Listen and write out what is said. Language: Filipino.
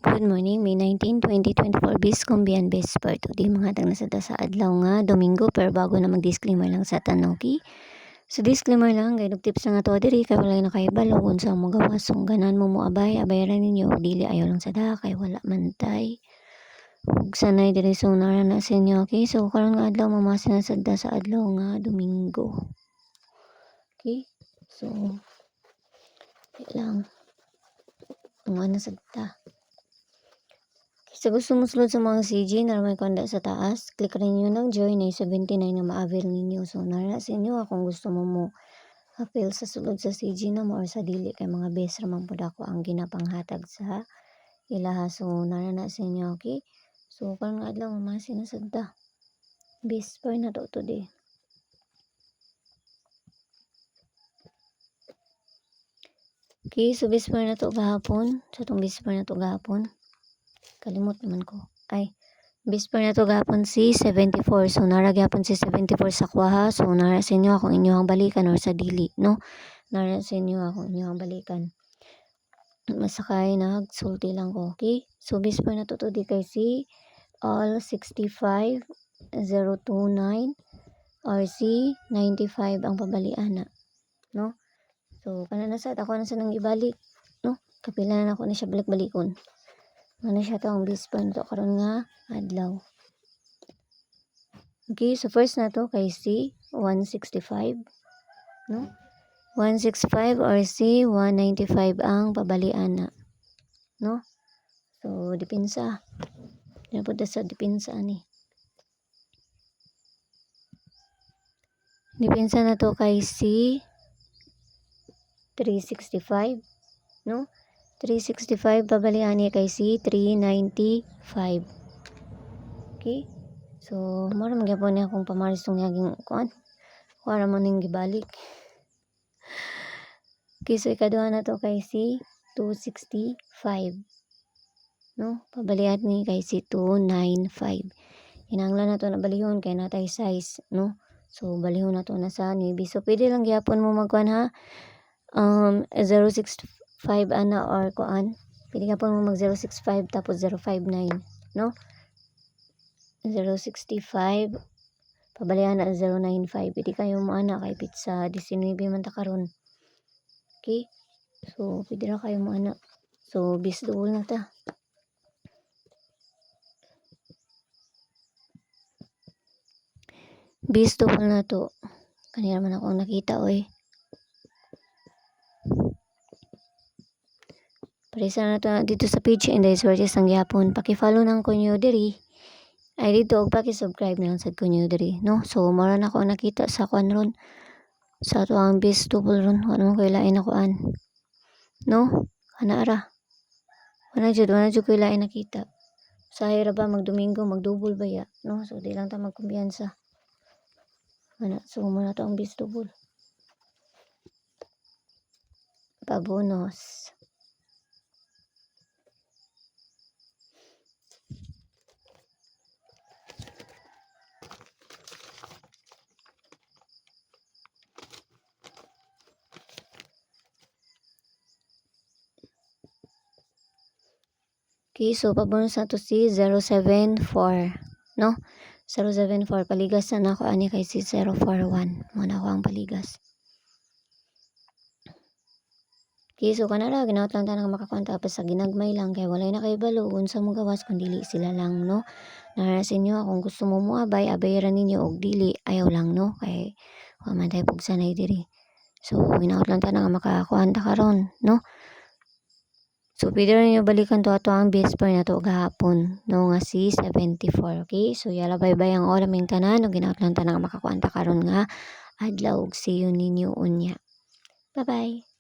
Good morning, May 19, 2024, bis kumbiyan bes per today mga tang nasada sa adlaw nga Domingo, pero bago na mag-disclaimer lang sa tanoki. So disclaimer lang, gayud tips lang ato diri kay walay na kay balo unsa mo gawas kung ganan mo moabay abayaran ninyo og dili ayaw lang sada kay wala mantay. Ug sanay diri so nara na sa inyo, okay? So karon nga adlaw mamasin na sada sa adlaw nga Domingo. Okay? So lang ano sada. Sa gusto mo sulod sa mga CG na may kanda sa taas, click rin nyo ng join ay 79 na ma-avail ninyo. So, nara sa inyo kung gusto mo appeal sa sulod sa CG na mo or sa dili kay mga best ramang po ako ang ginapanghatag sa ilaha. So, nara na sa inyo, okay? So, kung nga adlaw mamasin na sada. Best pa na to today. Okay, so best pa na to gahapon. So, itong best pa na to gahapon. Kalimot naman ko. Bisper na to gapon si 74. So nara gyapon si 74 sa kuha. So nara sa inyo akong inyong balikan or sa dili, no? Nara sa inyo akong inyong balikan. Masakay nagsulti lang ko, okay? So bisper na to di kay si all 65 029 RC 95 ang pabalian na, no? So kana na sad ako na sa nang ibalik, no? Kapila na ako na siya balik-balikon. Ano siya to ang bisper na to karon nga adlaw. Okay, so first na to kay C 165, no? 165 or C 195 ang pabalian na, no? So dipinsa. Napunta sa dipinsa ni. Dipinsa na to kay C 365, no? 365 pabalian ni kay C 395. Okay? So, mara magyapon niya akong pamaris tong yaging kuan. Para mo ning gibalik. Okay, so ikaduha na to kay C 265. No? Pabalian ni kay C 295. Hinanglan na to na balihon kay natay size, no? So, balihon na to na sa navy. So, pwede lang gyapon mo magkuan ha. 065 ana or kuan. Pwede ka po mo mag 065 tapos 059, no? 065 pabalian na 095. Pwede kayo mo ana kay pizza 19 man ta karon. Okay? So, pwede na kayo mo ana. So, bis double na ta. Bis double na to. Kanina man ako nakita oy. Parisa na to dito sa page Inday Sources ang gyapon. Paki-follow nang kunyo diri. Ay dito og paki-subscribe na lang sad kunyo diri, no? So mara na ako nakita sa kuan ron. Sa to ang bis double ron. Ano ko ilain ako an. No? Ana ara. Wala jud ko ilain nakita. Sa hira ba magdomingo magdouble ba ya, no? So di lang ta magkumpiyansa. Ana, so muna to ang bis double. Pabonus. Okay, so pabonus na to si 074, no? 074 paligas na ako ani kay si 041. Muna ako ang paligas. Okay, so kanara ginaot lang tayo makakuan tapos sa ginagmay lang kay walay na kay balo unsa mo gawas kun dili sila lang, no? Narasin nyo kung gusto mo moabay abayaran ninyo og dili ayaw lang, no? Kay wa man tayo pugsanay diri. So ginaot lang tayo nga makakuan ta karon, no? So, pwede rin nyo balikan to ato ang best pair na to gahapon, no, nga si 74, okay? So, yala bye-bye ang oras ming tanan, no, ginaot lang tanan nga makakuanta karon nga adlaw, see you ninyo unya. Bye-bye!